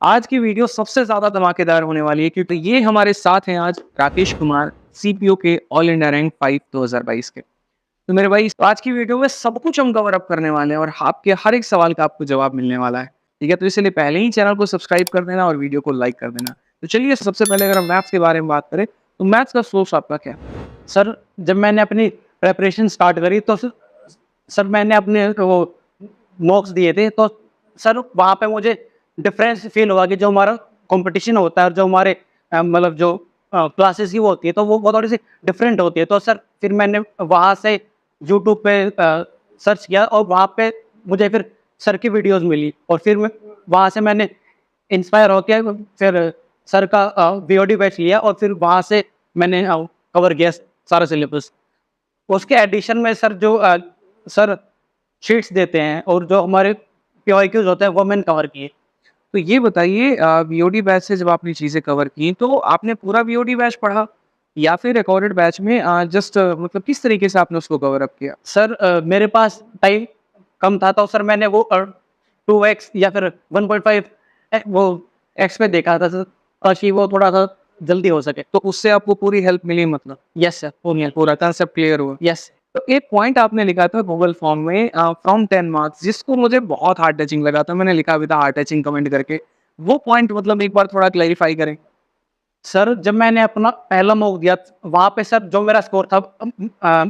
आज की वीडियो सबसे ज़्यादा धमाकेदार होने वाली है क्योंकि ये हमारे साथ हैं आज राकेश कुमार, सीपीओ के ऑल इंडिया रैंक 5 2022 के। तो मेरे भाई आज की वीडियो में सब कुछ हम कवर अप करने वाले हैं और आपके हर एक सवाल का आपको जवाब मिलने वाला है। ठीक है? तो इसलिए पहले ही चैनल को सब्सक्राइब कर देना और वीडियो को लाइक कर देना। तो चलिए सबसे पहले अगर हम मैथ्स के बारे में बात करें, तो मैथ्स का सोर्स आपका क्या है? सर, जब मैंने अपनी प्रिपरेशन स्टार्ट करी तो सर मैंने अपने वो मॉक्स दिए थे, तो सर वहाँ पे मुझे डिफरेंस फील हुआ कि जो हमारा कंपटीशन होता है और जो हमारे मतलब जो क्लासेस की वो होती है तो वो थोड़ी सी डिफरेंट होती है। तो सर फिर मैंने वहाँ से यूट्यूब पे सर्च किया और वहाँ पे मुझे फिर सर की वीडियोस मिली और फिर मैं वहाँ से मैंने इंस्पायर होकर फिर सर का वीओडी बैच लिया और फिर वहाँ से मैंने कवर किया सारा सिलेबस। उसके एडिशन में सर जो सर शीट्स देते हैं और जो हमारे पीवाईक्यूज होते हैं वो मैंने कवर किए। तो ये बताइए वीओडी बैच से जब आपने चीज़ें कवर की, तो आपने पूरा वीओडी बैच पढ़ा या फिर रिकॉर्डेड बैच में जस्ट मतलब किस तरीके से आपने उसको कवर अप किया? सर मेरे पास टाइम कम था तो सर मैंने वो 2x या फिर 1.5 वो एक्स पे देखा था सर, ताकि वो थोड़ा सा जल्दी हो सके। तो उससे आपको पूरी हेल्प मिली मतलब? यस सर, हो गया। पूरा कांसेप्ट क्लियर हुआ? यस। तो एक पॉइंट आपने लिखा था गूगल फॉर्म में फ्रॉम 10 मार्क्स, जिसको मुझे बहुत हार्ट टचिंग लगा था। मैंने लिखा भी था हार्ट टचिंग कमेंट करके। वो पॉइंट मतलब एक बार थोड़ा क्लैरिफाई करें। सर जब मैंने अपना पहला मॉक दिया वहाँ पे सर जो मेरा स्कोर था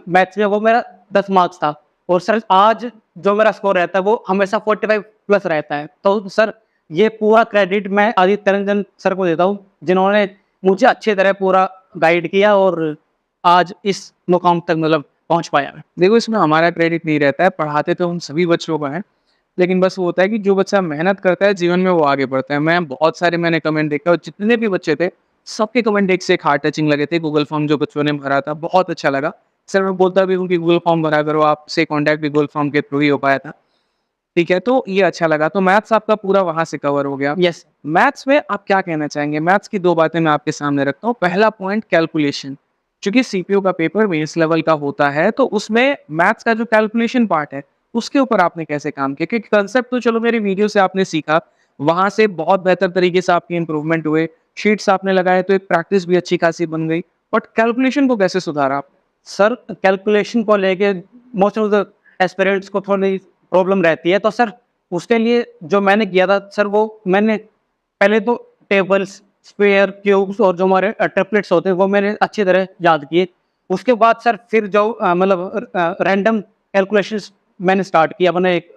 मैथ्स में वो मेरा 10 मार्क्स था और सर आज जो मेरा स्कोर रहता है वो हमेशा 45 प्लस रहता है। तो सर ये पूरा क्रेडिट मैं आदित्य रंजन सर को देता हूँ, जिन्होंने मुझे अच्छी तरह पूरा गाइड किया और आज इस मुकाम तक मतलब पहुँच पाया मैं। देखो इसमें हमारा क्रेडिट नहीं रहता है, पढ़ाते तो हम सभी बच्चों को हैं, लेकिन बस वो होता है कि जो बच्चा मेहनत करता है जीवन में वो आगे बढ़ता है। मैंने कमेंट देखा और जितने भी बच्चे थे, सबके कमेंट एक से एक हार्ट टचिंग लगे थे। गूगल फॉर्म जो बच्चों ने भरा था, बहुत अच्छा लगा। सर मैं बोलता भी हूँ कि गूगल फॉर्म भरा करो, आपसे कॉन्टैक्ट भी गूगल फॉर्म के थ्रू ही हो पाया था। ठीक है, तो ये अच्छा लगा। तो मैथ्स आपका पूरा वहाँ से कवर हो गया। यस। मैथ्स में आप क्या कहना चाहेंगे? मैथ्स की 2 बातें मैं आपके सामने रखता हूँ। पहला पॉइंट कैलकुलेशन, चूँकि सीपीयू का पेपर मेंस लेवल का होता है, तो उसमें मैथ्स का जो कैलकुलेशन पार्ट है, उसके ऊपर आपने कैसे काम किया? क्योंकि कांसेप्ट तो चलो मेरी वीडियो से आपने सीखा, वहाँ से बहुत बेहतर तरीके से आपके इम्प्रूवमेंट हुए, शीट्स आपने लगाए तो एक प्रैक्टिस भी अच्छी खासी बन गई, बट कैलकुलेशन को कैसे सुधारा आपने? सर कैलकुलेशन को लेके मोस्ट ऑफ द एस्पिरेंट्स को थोड़ी प्रॉब्लम रहती है, तो सर उसके लिए जो मैंने किया था सर वो मैंने पहले तो टेबल्स, स्क्वायर, क्यूब्स और जो हमारे ट्रिपलेट्स होते हैं वो मैंने अच्छी तरह याद किए। उसके बाद सर फिर जो मतलब रैंडम कैलकुलेशंस मैंने स्टार्ट किया अपने एक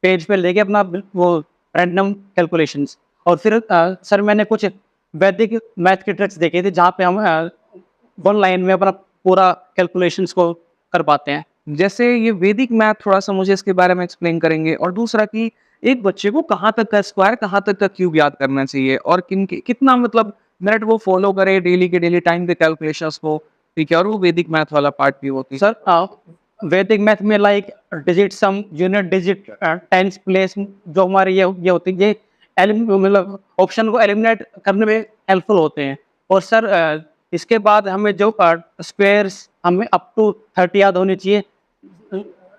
पेज पे लेके अपना वो रैंडम कैलकुलेशंस। और फिर सर मैंने कुछ वैदिक मैथ के ट्रिक्स देखे थे जहाँ पे हम वन लाइन में अपना पूरा कैलकुलेशंस को कर पाते हैं। जैसे ये वैदिक मैथ थोड़ा-सा मुझे इसके बारे में एक्सप्लेन करेंगे? और दूसरा कि एक बच्चे को कहाँ तक का स्क्वायर, कहाँ तक का क्यूब याद करना चाहिए और कितना मतलब मिनट वो फॉलो करे डेली के डेली टाइम पे कैलकुलेशंस को, ठीक है? और वो वैदिक मैथ वाला पार्ट भी होती है। सर वैदिक मैथ में लाइक डिजिट सम, यूनिट डिजिट, टेंस प्लेस जो हमारे ये होती है, ये मतलब ऑप्शन को एलिमिनेट करने में हेल्पफुल होते हैं। और सर इसके बाद हमें जो स्क्वायर्स हमें अप टू 30 याद होनी चाहिए,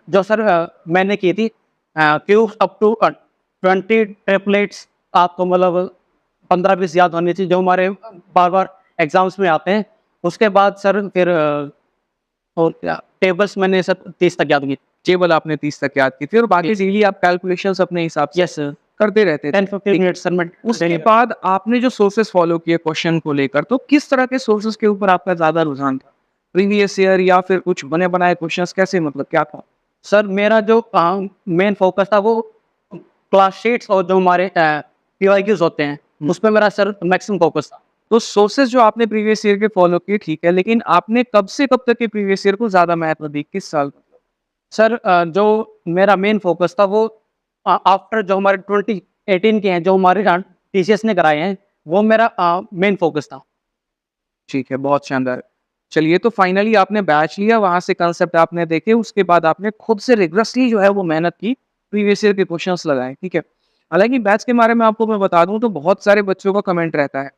जो सर मैंने की थी। क्यूब्स अप टू 20 ट्रिपलेट्स आपको मतलब 15-20 याद होनी चाहिए, जो हमारे बार बार एग्जाम्स में आते हैं। उसके बाद सर फिर और क्या टेबल्स मैंने सर 30 तक याद की। टेबल आपने 30 तक याद की थी और बाकी डेली आप कैलकुलेशंस अपने हिसाब से यस सर, करते रहते थे। 10-15 मिनट्स सर मैं उसके डेली। बाद आपने जो सोर्सेस फॉलो किए क्वेश्चन को लेकर, तो किस तरह के सोर्सेस के ऊपर आपका ज़्यादा रुझान था? प्रीवियस ईयर या फिर कुछ बने-बनाए क्वेश्चंस, कैसे मतलब क्या था? सर मेरा जो मेन फोकस था वो क्लास शीट्स और जो हमारे पीवाईक्यूज होते हैं उस पे मेरा सर मैक्सिमम फोकस था। तो सोर्सेस जो आपने प्रीवियस ईयर के फॉलो किए ठीक है, लेकिन आपने कब से कब तक के प्रीवियस ईयर को ज़्यादा महत्व दी? किस साल? सर जो मेरा मेन फोकस था वो आफ्टर जो हमारे 2018 के हैं, जो हमारे टीसीएस ने कराए हैं, वो मेरा मेन फोकस था। ठीक है, बहुत शानदार। चलिए तो फाइनली आपने बैच लिया, वहाँ से कांसेप्ट आपने देखे, उसके बाद आपने खुद से रिगरसली जो है वो मेहनत की, प्रीवियस ईयर के क्वेश्चंस लगाए, ठीक है। हालाँकि बैच के बारे में आपको मैं बता दूँ तो बहुत सारे बच्चों का कमेंट रहता है।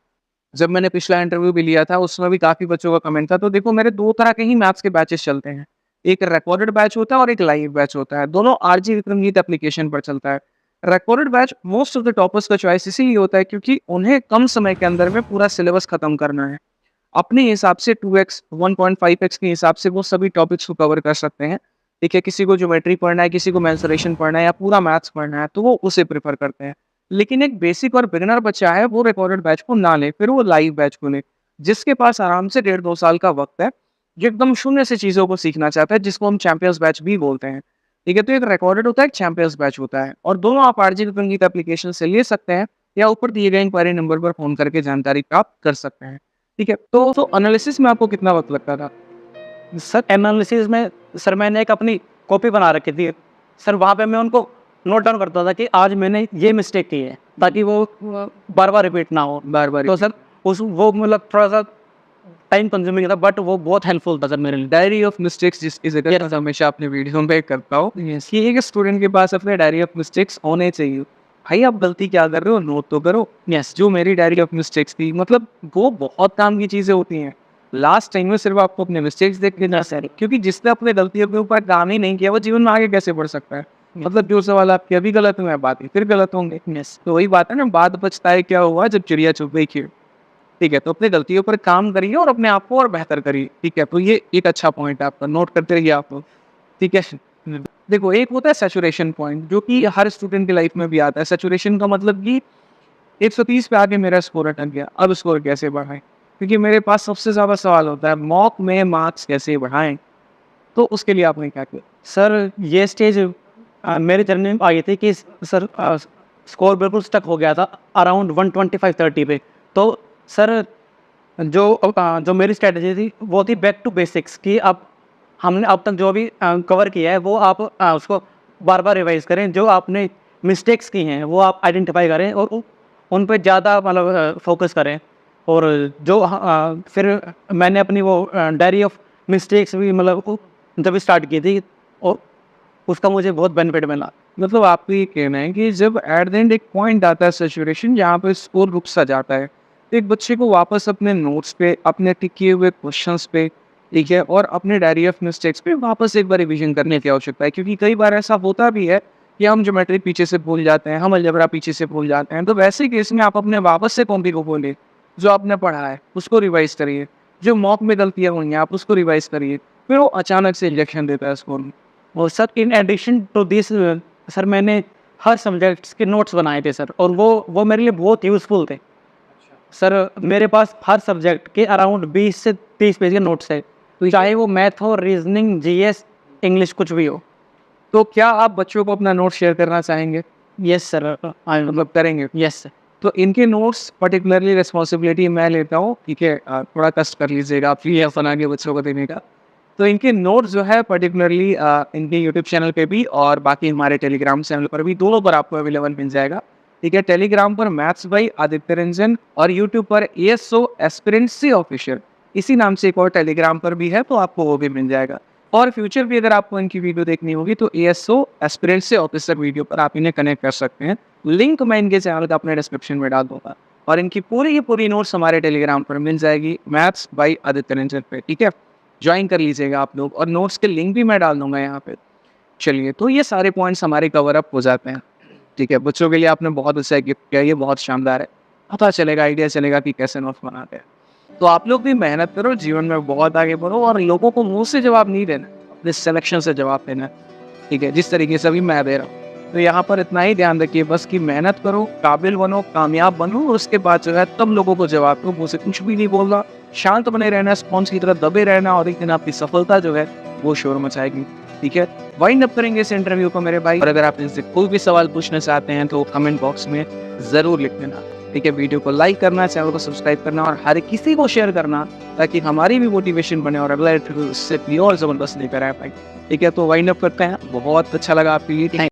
जब मैंने पिछला इंटरव्यू भी लिया था, उसमें भी काफ़ी बच्चों का कमेंट था। तो देखो मेरे 2 तरह के ही मैथ्स के बैचेस चलते हैं। एक रिकॉर्डेड बैच होता है और एक लाइव बैच होता है। दोनों आरजी विक्रमजीत एप्लीकेशन पर चलता है। Recorded batch most of the toppers का चॉइस इसीलिए होता है क्योंकि उन्हें कम समय के अंदर में पूरा सिलेबस खत्म करना है। अपने हिसाब से 2x 1.5x के हिसाब से वो सभी टॉपिक्स को कवर कर सकते हैं। ठीक है, किसी को ज्योमेट्री पढ़ना है, किसी को मेंसुरेशन पढ़ना है या पूरा मैथ्स पढ़ना है तो वो उसे प्रेफर करते हैं। लेकिन एक बेसिक और बिगिनर बच्चा है वो रिकॉर्डेड बैच को ना ले, फिर वो लाइव बैच को ले, जिसके पास आराम से 1.5-2 साल का वक्त है, जो एकदम शून्य से चीज़ों को सीखना चाहता है, जिसको हम चैंपियंस बैच भी बोलते हैं। ठीक है, तो एक रिकॉर्डेड होता है, एक चैंपियंस बैच होता है और दोनों आप आरजी संगीत एप्लीकेशन से ले सकते हैं या ऊपर दिए गए इंक्वायरी नंबर पर फ़ोन करके जानकारी प्राप्त कर सकते हैं। ठीक है, तो एनालिसिस में आपको कितना वक़्त लगता था? सर एनालिसिस में सर मैंने एक अपनी कॉपी बना रखी थी। सर वहाँ पे मैं उनको नोट डाउन करता था कि आज मैंने ये मिस्टेक की है, ताकि वो बार-बार रिपीट ना हो। बार-बार तो सर उस वो मतलब थोड़ा-सा टाइम कंज्यूमिंग था, बट वो बहुत हेल्पफुल था सर मेरे लिए। डायरी ऑफ मिस्टेक्स जिसकी ज़िक्र हमेशा अपने वीडियो में करता हूँ यस। कि एक स्टूडेंट के पास अपने डायरी ऑफ मिस्टेक्स होने चाहिए। भाई आप गलती क्या कर रहे हो नोट तो करो। यस। जो मेरी डायरी ऑफ मिस्टेक्स थी मतलब वो बहुत काम की चीज़ें होती हैं। लास्ट टाइम में सिर्फ आपको अपने मिस्टेक्स देख के ना सर, क्योंकि जिसने अपने गलतियों के ऊपर काम ही नहीं किया वो जीवन में आगे कैसे बढ़ सकता है? मतलब जो सवाल आपके अभी गलत हुए हैं बातें फिर गलत होंगे। यस। तो वही बात है ना, बाद पछताए क्या हुआ जब चिड़िया चुग गई खेत। ठीक है, तो अपनी गलतियों पर काम करिए और अपने आप को और बेहतर करिए। ठीक है, तो ये एक अच्छा पॉइंट है आपका, नोट करते रहिए आप लोग। ठीक है। देखो एक होता है सैचुरेशन पॉइंट जो कि हर स्टूडेंट की लाइफ में भी आता है। सैचुरेशन का मतलब कि 130 पे आके मेरा स्कोर अटक गया, अब स्कोर कैसे बढ़ाएँ? क्योंकि मेरे पास सबसे ज़्यादा सवाल होता है मॉक में मार्क्स कैसे बढ़ाएँ? तो उसके लिए आपने क्या किया? सर ये स्टेज मेरे जर्नी में आई थी कि सर स्कोर बिल्कुल स्टक हो गया था अराउंड 125-30 पे। तो सर जो मेरी स्ट्रैटेजी थी वो थी बैक टू बेसिक्स, कि अब हमने अब तक जो भी कवर किया है वो आप उसको बार-बार रिवाइज़ करें। जो आपने मिस्टेक्स की हैं वो आप आइडेंटिफ़ाई करें और उन पे ज़्यादा मतलब फ़ोकस करें। और फिर मैंने अपनी वो डायरी ऑफ मिस्टेक्स भी मतलब जब स्टार्ट की थी और उसका मुझे बहुत बेनिफिट मिला। मतलब आपको ये कहना है कि जब एट द एंड एक पॉइंट आता है सैचुरेशन जहाँ पे स्कोर रुक सा जाता है, तो एक बच्चे को वापस अपने नोट्स पे, अपने टिक किए हुए क्वेश्चंस पे, ठीक है, और अपने डायरी ऑफ मिस्टेक्स पे वापस एक बार रिवीजन करने की आवश्यकता है। क्योंकि कई बार ऐसा होता भी है कि हम ज्योमेट्री पीछे से भूल जाते हैं, हम अलजेब्रा पीछे से भूल जाते हैं। तो वैसे केस में आप अपने वापस से कॉपी को खोलिए, जो आपने पढ़ा है उसको रिवाइज करिए, जो मॉक में गलतियाँ हुई हैं आप उसको रिवाइज करिए, फिर वो अचानक से इंजेक्शन देता है स्कोर में। और sir in addition to this sir मैंने हर सब्जेक्ट्स के नोट्स बनाए थे सर, और वो मेरे लिए बहुत यूज़फुल थे। सर मेरे पास हर सब्जेक्ट के अराउंड 20 से 30 पेज के नोट्स है, तो चाहे वो मैथ हो, रीजनिंग, जीएस, इंग्लिश कुछ भी हो। तो क्या आप बच्चों को अपना नोट शेयर करना चाहेंगे? यस सर, आई मतलब करेंगे? Yes sir. तो इनके नोट्स पर्टिकुलरली रिस्पॉन्सिबिलिटी मैं लेता हूँ, ठीक है? थोड़ा कष्ट कर लीजिएगा आप पीडीएफ बना के बच्चों को देने का। तो इनके नोट्स जो है पर्टिकुलरली इनके यूट्यूब चैनल पे भी और बाकी हमारे टेलीग्राम चैनल पर भी, दोनों पर आपको अवेलेबल मिल जाएगा। ठीक है, टेलीग्राम पर मैथ्स बाय आदित्य रंजन और यूट्यूब पर एएसओ एस्पिरेंसी ऑफिशियल, इसी नाम से एक और टेलीग्राम पर भी है, तो आपको वो भी मिल जाएगा। और फ्यूचर भी अगर आपको इनकी वीडियो देखनी होगी तो एएसओ एस्पिरेंसी ऑफिसर वीडियो पर आप इन्हें कनेक्ट कर सकते हैं। लिंक मैं इनके चैनल का अपने डिस्क्रिप्शन में डाल दूंगा और इनकी पूरी की पूरी नोट्स हमारे टेलीग्राम पर मिल जाएगी, मैथ्स बाय आदित्य रंजन पे। ठीक है, ज्वाइन कर लीजिएगा आप लोग और नोट्स के लिंक भी मैं डाल दूंगा यहाँ पे। चलिए, तो ये सारे पॉइंट्स हमारे कवर अप हो जाते हैं। ठीक है, बच्चों के लिए आपने बहुत अच्छा गिफ्ट किया, ये बहुत शानदार है। पता चलेगा, आइडिया चलेगा कि कैसे नोट्स बनाते हैं। तो आप लोग भी मेहनत करो, जीवन में बहुत आगे बढ़ो और लोगों को मुंह से जवाब नहीं देना, अपने सिलेक्शन से जवाब देना है। ठीक है, जिस तरीके से अभी मैं दे रहा हूँ। तो यहाँ पर इतना ही ध्यान रखिए बस कि मेहनत करो, काबिल बनो, कामयाब बनो और उसके बाद जो है तब लोगों को जवाब दो। मुँह से कुछ भी नहीं बोलना, शांत बने रहना, स्पॉन्ज की तरह दबे रहना और एक दिन आपकी सफलता जो है वो शोर मचाएगी। ठीक है, वाइंड अप करेंगे इस इंटरव्यू को मेरे भाई, और अगर आप इनसे कोई भी सवाल पूछना चाहते हैं तो कमेंट बॉक्स में ज़रूर लिख देना। ठीक है, वीडियो को लाइक करना, चैनल को सब्सक्राइब करना और हर किसी को शेयर करना, ताकि हमारी भी मोटिवेशन बने और अगला इंटरव्यू इससे भी और ज़बरदस्त लेकर आए भाई। ठीक है, तो वाइंड अप करते हैं। बहुत अच्छा लगा आपके लिए।